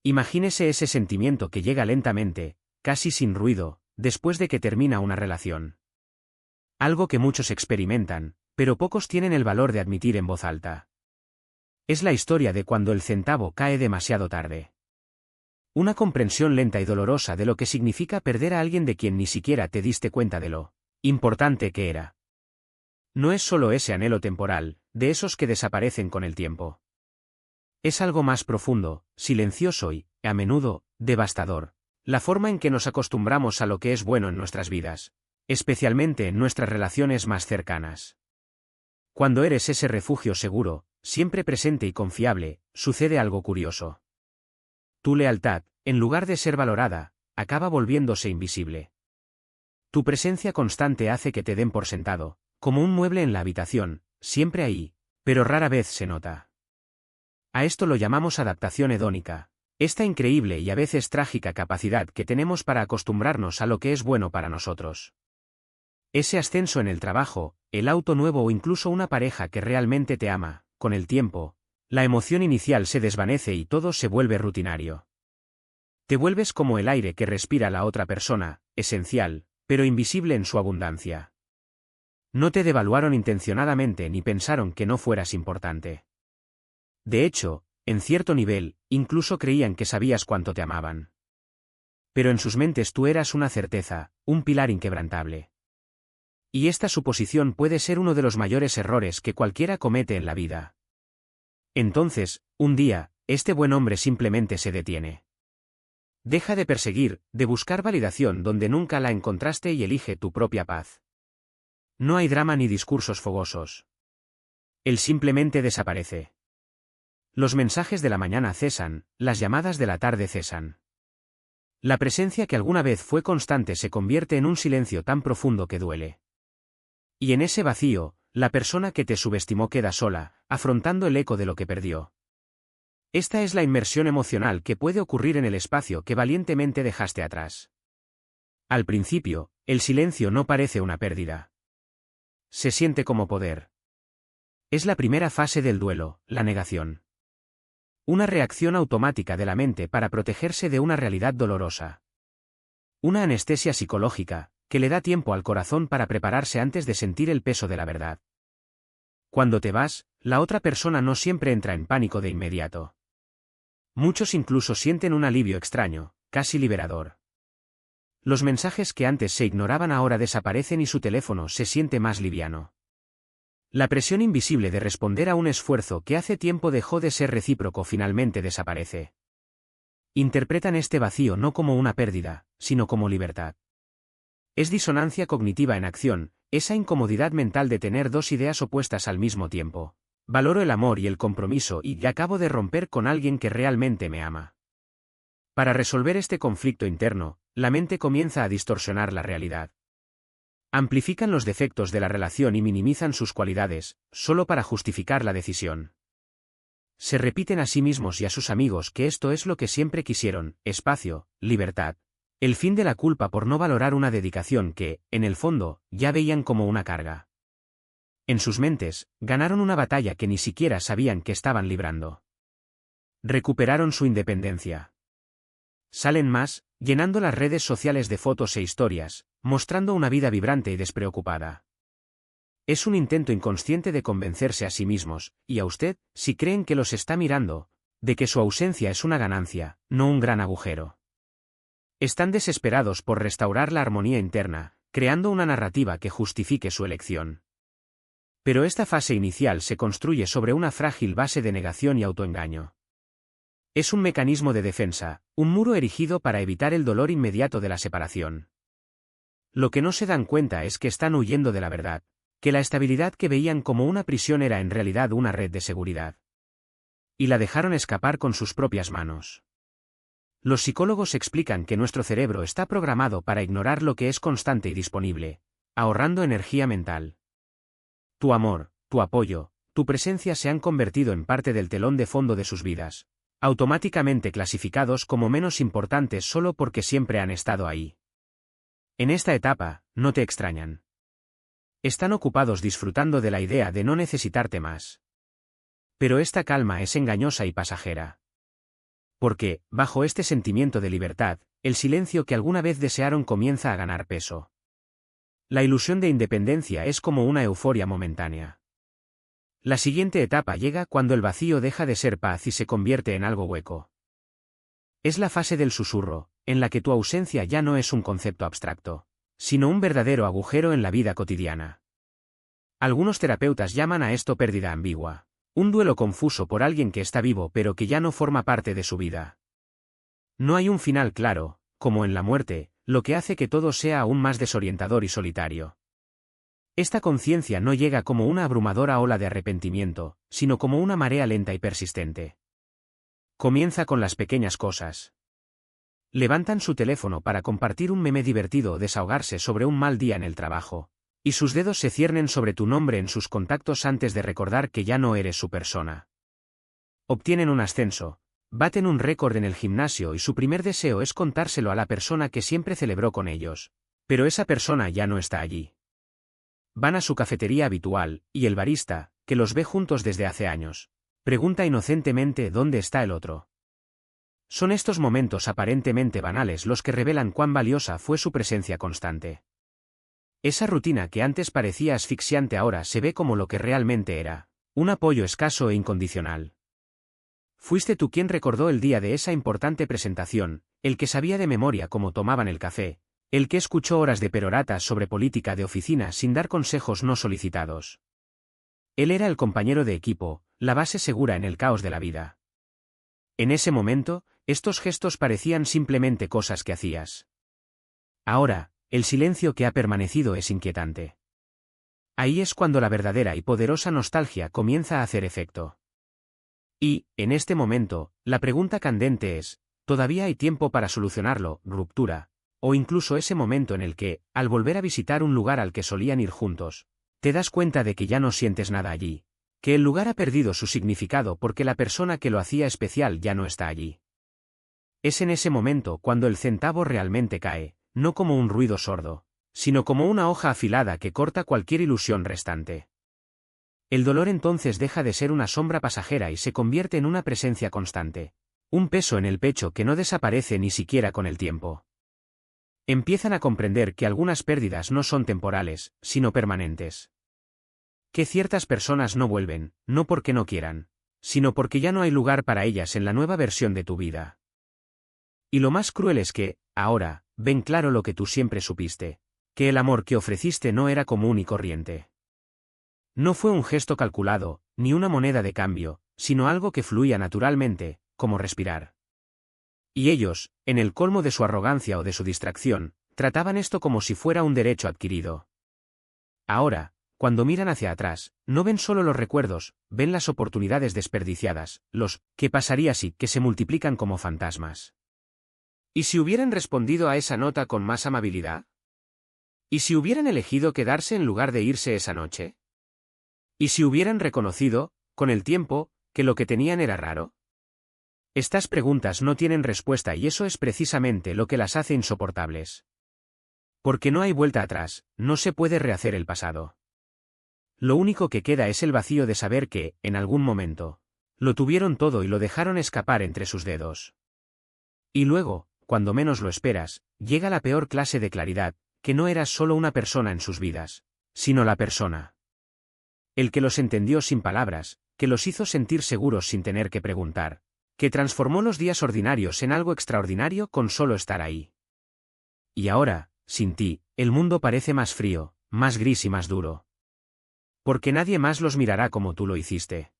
Imagínese ese sentimiento que llega lentamente, casi sin ruido, después de que termina una relación. Algo que muchos experimentan, pero pocos tienen el valor de admitir en voz alta. Es la historia de cuando el centavo cae demasiado tarde. Una comprensión lenta y dolorosa de lo que significa perder a alguien de quien ni siquiera te diste cuenta de lo importante que era. No es solo ese anhelo temporal, de esos que desaparecen con el tiempo. Es algo más profundo, silencioso y, a menudo, devastador. La forma en que nos acostumbramos a lo que es bueno en nuestras vidas, especialmente en nuestras relaciones más cercanas. Cuando eres ese refugio seguro, siempre presente y confiable, sucede algo curioso. Tu lealtad, en lugar de ser valorada, acaba volviéndose invisible. Tu presencia constante hace que te den por sentado, como un mueble en la habitación, siempre ahí, pero rara vez se nota. A esto lo llamamos adaptación hedónica, esta increíble y a veces trágica capacidad que tenemos para acostumbrarnos a lo que es bueno para nosotros. Ese ascenso en el trabajo, el auto nuevo o incluso una pareja que realmente te ama, con el tiempo, la emoción inicial se desvanece y todo se vuelve rutinario. Te vuelves como el aire que respira la otra persona, esencial, pero invisible en su abundancia. No te devaluaron intencionadamente ni pensaron que no fueras importante. De hecho, en cierto nivel, incluso creían que sabías cuánto te amaban. Pero en sus mentes tú eras una certeza, un pilar inquebrantable. Y esta suposición puede ser uno de los mayores errores que cualquiera comete en la vida. Entonces, un día, este buen hombre simplemente se detiene. Deja de perseguir, de buscar validación donde nunca la encontraste y elige tu propia paz. No hay drama ni discursos fogosos. Él simplemente desaparece. Los mensajes de la mañana cesan, las llamadas de la tarde cesan. La presencia que alguna vez fue constante se convierte en un silencio tan profundo que duele. Y en ese vacío, la persona que te subestimó queda sola, afrontando el eco de lo que perdió. Esta es la inmersión emocional que puede ocurrir en el espacio que valientemente dejaste atrás. Al principio, el silencio no parece una pérdida. Se siente como poder. Es la primera fase del duelo, la negación. Una reacción automática de la mente para protegerse de una realidad dolorosa. Una anestesia psicológica, que le da tiempo al corazón para prepararse antes de sentir el peso de la verdad. Cuando te vas, la otra persona no siempre entra en pánico de inmediato. Muchos incluso sienten un alivio extraño, casi liberador. Los mensajes que antes se ignoraban ahora desaparecen y su teléfono se siente más liviano. La presión invisible de responder a un esfuerzo que hace tiempo dejó de ser recíproco finalmente desaparece. Interpretan este vacío no como una pérdida, sino como libertad. Es disonancia cognitiva en acción, esa incomodidad mental de tener dos ideas opuestas al mismo tiempo. Valoro el amor y el compromiso y acabo de romper con alguien que realmente me ama. Para resolver este conflicto interno, la mente comienza a distorsionar la realidad. Amplifican los defectos de la relación y minimizan sus cualidades, solo para justificar la decisión. Se repiten a sí mismos y a sus amigos que esto es lo que siempre quisieron: espacio, libertad. El fin de la culpa por no valorar una dedicación que, en el fondo, ya veían como una carga. En sus mentes, ganaron una batalla que ni siquiera sabían que estaban librando. Recuperaron su independencia. Salen más, llenando las redes sociales de fotos e historias, mostrando una vida vibrante y despreocupada. Es un intento inconsciente de convencerse a sí mismos, y a usted, si creen que los está mirando, de que su ausencia es una ganancia, no un gran agujero. Están desesperados por restaurar la armonía interna, creando una narrativa que justifique su elección. Pero esta fase inicial se construye sobre una frágil base de negación y autoengaño. Es un mecanismo de defensa, un muro erigido para evitar el dolor inmediato de la separación. Lo que no se dan cuenta es que están huyendo de la verdad, que la estabilidad que veían como una prisión era en realidad una red de seguridad. Y la dejaron escapar con sus propias manos. Los psicólogos explican que nuestro cerebro está programado para ignorar lo que es constante y disponible, ahorrando energía mental. Tu amor, tu apoyo, tu presencia se han convertido en parte del telón de fondo de sus vidas, automáticamente clasificados como menos importantes solo porque siempre han estado ahí. En esta etapa, no te extrañan. Están ocupados disfrutando de la idea de no necesitarte más. Pero esta calma es engañosa y pasajera. Porque, bajo este sentimiento de libertad, el silencio que alguna vez desearon comienza a ganar peso. La ilusión de independencia es como una euforia momentánea. La siguiente etapa llega cuando el vacío deja de ser paz y se convierte en algo hueco. Es la fase del susurro, en la que tu ausencia ya no es un concepto abstracto, sino un verdadero agujero en la vida cotidiana. Algunos terapeutas llaman a esto pérdida ambigua, un duelo confuso por alguien que está vivo pero que ya no forma parte de su vida. No hay un final claro, como en la muerte, lo que hace que todo sea aún más desorientador y solitario. Esta conciencia no llega como una abrumadora ola de arrepentimiento, sino como una marea lenta y persistente. Comienza con las pequeñas cosas. Levantan su teléfono para compartir un meme divertido o desahogarse sobre un mal día en el trabajo, y sus dedos se ciernen sobre tu nombre en sus contactos antes de recordar que ya no eres su persona. Obtienen un ascenso, baten un récord en el gimnasio y su primer deseo es contárselo a la persona que siempre celebró con ellos, pero esa persona ya no está allí. Van a su cafetería habitual, y el barista, que los ve juntos desde hace años, pregunta inocentemente dónde está el otro. Son estos momentos aparentemente banales los que revelan cuán valiosa fue su presencia constante. Esa rutina que antes parecía asfixiante ahora se ve como lo que realmente era, un apoyo escaso e incondicional. Fuiste tú quien recordó el día de esa importante presentación, el que sabía de memoria cómo tomaban el café, el que escuchó horas de peroratas sobre política de oficina sin dar consejos no solicitados. Él era el compañero de equipo, la base segura en el caos de la vida. En ese momento, estos gestos parecían simplemente cosas que hacías. Ahora, el silencio que ha permanecido es inquietante. Ahí es cuando la verdadera y poderosa nostalgia comienza a hacer efecto. Y, en este momento, la pregunta candente es, ¿todavía hay tiempo para solucionarlo, ruptura? O incluso ese momento en el que, al volver a visitar un lugar al que solían ir juntos, te das cuenta de que ya no sientes nada allí, que el lugar ha perdido su significado porque la persona que lo hacía especial ya no está allí. Es en ese momento cuando el centavo realmente cae, no como un ruido sordo, sino como una hoja afilada que corta cualquier ilusión restante. El dolor entonces deja de ser una sombra pasajera y se convierte en una presencia constante, un peso en el pecho que no desaparece ni siquiera con el tiempo. Empiezan a comprender que algunas pérdidas no son temporales, sino permanentes. Que ciertas personas no vuelven, no porque no quieran, sino porque ya no hay lugar para ellas en la nueva versión de tu vida. Y lo más cruel es que, ahora, ven claro lo que tú siempre supiste, que el amor que ofreciste no era común y corriente. No fue un gesto calculado, ni una moneda de cambio, sino algo que fluía naturalmente, como respirar. Y ellos, en el colmo de su arrogancia o de su distracción, trataban esto como si fuera un derecho adquirido. Ahora, cuando miran hacia atrás, no ven solo los recuerdos, ven las oportunidades desperdiciadas, los «¿qué pasaría si?» que se multiplican como fantasmas. ¿Y si hubieran respondido a esa nota con más amabilidad? ¿Y si hubieran elegido quedarse en lugar de irse esa noche? ¿Y si hubieran reconocido, con el tiempo, que lo que tenían era raro? Estas preguntas no tienen respuesta y eso es precisamente lo que las hace insoportables. Porque no hay vuelta atrás, no se puede rehacer el pasado. Lo único que queda es el vacío de saber que, en algún momento, lo tuvieron todo y lo dejaron escapar entre sus dedos. Y luego, cuando menos lo esperas, llega la peor clase de claridad, que no eras solo una persona en sus vidas, sino la persona. El que los entendió sin palabras, que los hizo sentir seguros sin tener que preguntar, que transformó los días ordinarios en algo extraordinario con solo estar ahí. Y ahora, sin ti, el mundo parece más frío, más gris y más duro. Porque nadie más los mirará como tú lo hiciste.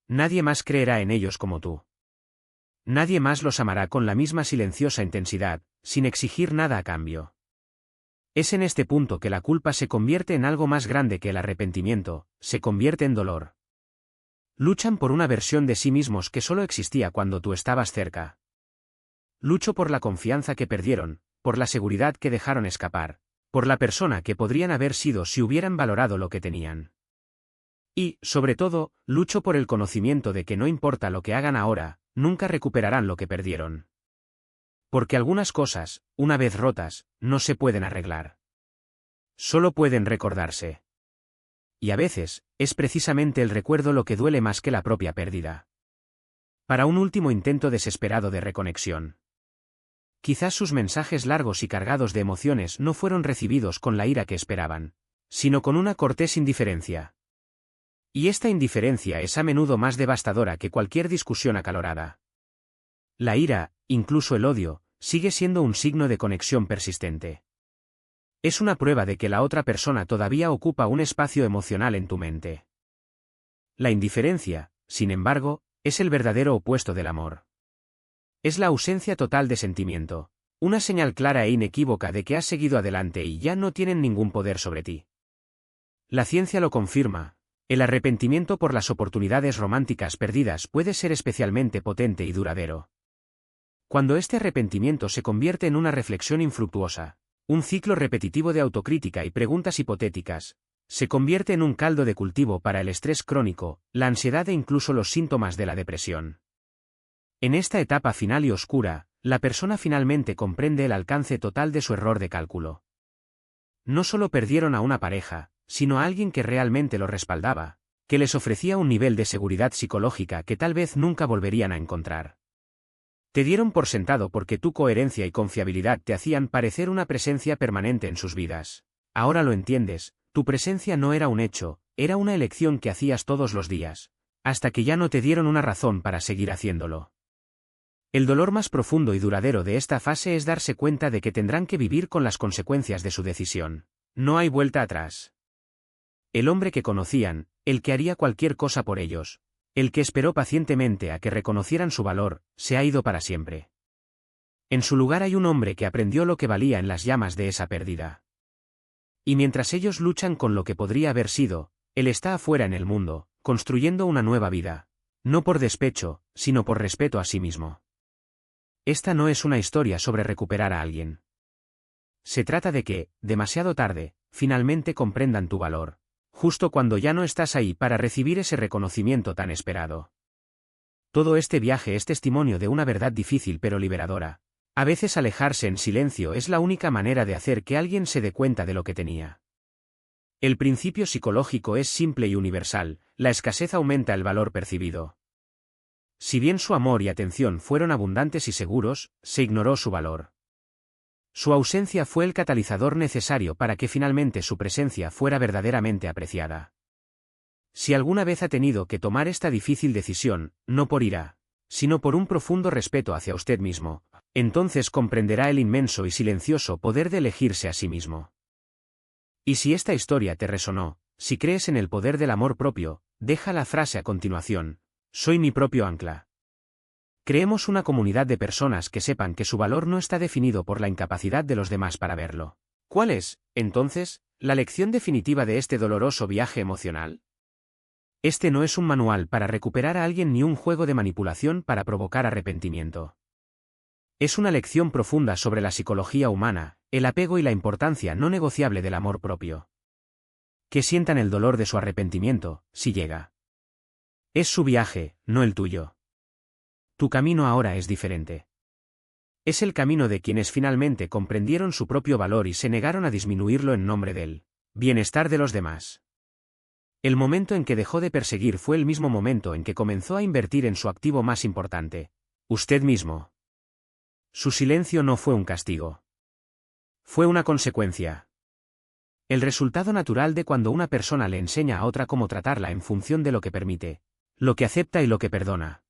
Nadie más creerá en ellos como tú. Nadie más los amará con la misma silenciosa intensidad, sin exigir nada a cambio. Es en este punto que la culpa se convierte en algo más grande que el arrepentimiento, se convierte en dolor. Luchan por una versión de sí mismos que solo existía cuando tú estabas cerca. Lucho por la confianza que perdieron, por la seguridad que dejaron escapar, por la persona que podrían haber sido si hubieran valorado lo que tenían. Y, sobre todo, lucho por el conocimiento de que no importa lo que hagan ahora, nunca recuperarán lo que perdieron. Porque algunas cosas, una vez rotas, no se pueden arreglar. Solo pueden recordarse. Y a veces, es precisamente el recuerdo lo que duele más que la propia pérdida. para un último intento desesperado de reconexión. Quizás sus mensajes largos y cargados de emociones no fueron recibidos con la ira que esperaban, sino con una cortés indiferencia. Y esta indiferencia es a menudo más devastadora que cualquier discusión acalorada. La ira, incluso el odio, sigue siendo un signo de conexión persistente. Es una prueba de que la otra persona todavía ocupa un espacio emocional en tu mente. La indiferencia, sin embargo, es el verdadero opuesto del amor. Es la ausencia total de sentimiento, una señal clara e inequívoca de que has seguido adelante y ya no tienen ningún poder sobre ti. La ciencia lo confirma. El arrepentimiento por las oportunidades románticas perdidas puede ser especialmente potente y duradero. Cuando este arrepentimiento se convierte en una reflexión infructuosa, un ciclo repetitivo de autocrítica y preguntas hipotéticas, se convierte en un caldo de cultivo para el estrés crónico, la ansiedad e incluso los síntomas de la depresión. En esta etapa final y oscura, la persona finalmente comprende el alcance total de su error de cálculo. No solo perdieron a una pareja, sino a alguien que realmente lo respaldaba, que les ofrecía un nivel de seguridad psicológica que tal vez nunca volverían a encontrar. Te dieron por sentado porque tu coherencia y confiabilidad te hacían parecer una presencia permanente en sus vidas. Ahora lo entiendes, tu presencia no era un hecho, era una elección que hacías todos los días, hasta que ya no te dieron una razón para seguir haciéndolo. El dolor más profundo y duradero de esta fase es darse cuenta de que tendrán que vivir con las consecuencias de su decisión. No hay vuelta atrás. El hombre que conocían, el que haría cualquier cosa por ellos, el que esperó pacientemente a que reconocieran su valor, se ha ido para siempre. En su lugar hay un hombre que aprendió lo que valía en las llamas de esa pérdida. Y mientras ellos luchan con lo que podría haber sido, él está afuera en el mundo, construyendo una nueva vida, no por despecho, sino por respeto a sí mismo. Esta no es una historia sobre recuperar a alguien. Se trata de que, demasiado tarde, finalmente comprendan tu valor, justo cuando ya no estás ahí para recibir ese reconocimiento tan esperado. Todo este viaje es testimonio de una verdad difícil pero liberadora. A veces alejarse en silencio es la única manera de hacer que alguien se dé cuenta de lo que tenía. El principio psicológico es simple y universal, la escasez aumenta el valor percibido. Si bien su amor y atención fueron abundantes y seguros, se ignoró su valor. Su ausencia fue el catalizador necesario para que finalmente su presencia fuera verdaderamente apreciada. Si alguna vez ha tenido que tomar esta difícil decisión, no por ira, sino por un profundo respeto hacia usted mismo, entonces comprenderá el inmenso y silencioso poder de elegirse a sí mismo. Y si esta historia te resonó, si crees en el poder del amor propio, deja la frase a continuación: soy mi propio ancla. Creemos una comunidad de personas que sepan que su valor no está definido por la incapacidad de los demás para verlo. ¿Cuál es, entonces, la lección definitiva de este doloroso viaje emocional? Este no es un manual para recuperar a alguien ni un juego de manipulación para provocar arrepentimiento. Es una lección profunda sobre la psicología humana, el apego y la importancia no negociable del amor propio. Que sientan el dolor de su arrepentimiento, si llega. Es su viaje, no el tuyo. Tu camino ahora es diferente. Es el camino de quienes finalmente comprendieron su propio valor y se negaron a disminuirlo en nombre del bienestar de los demás. El momento en que dejó de perseguir fue el mismo momento en que comenzó a invertir en su activo más importante, usted mismo. Su silencio no fue un castigo. Fue una consecuencia. El resultado natural de cuando una persona le enseña a otra cómo tratarla en función de lo que permite, lo que acepta y lo que perdona.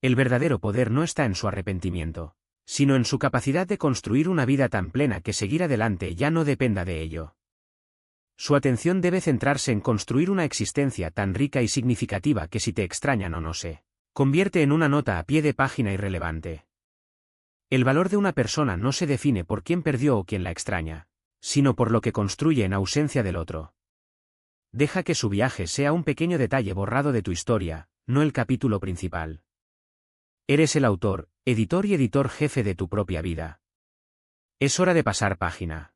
El verdadero poder no está en su arrepentimiento, sino en su capacidad de construir una vida tan plena que seguir adelante ya no dependa de ello. Su atención debe centrarse en construir una existencia tan rica y significativa que si te extrañan o no se convierte en una nota a pie de página irrelevante. El valor de una persona no se define por quién perdió o quién la extraña, sino por lo que construye en ausencia del otro. Deja que su viaje sea un pequeño detalle borrado de tu historia, no el capítulo principal. Eres el autor, editor y editor jefe de tu propia vida. Es hora de pasar página.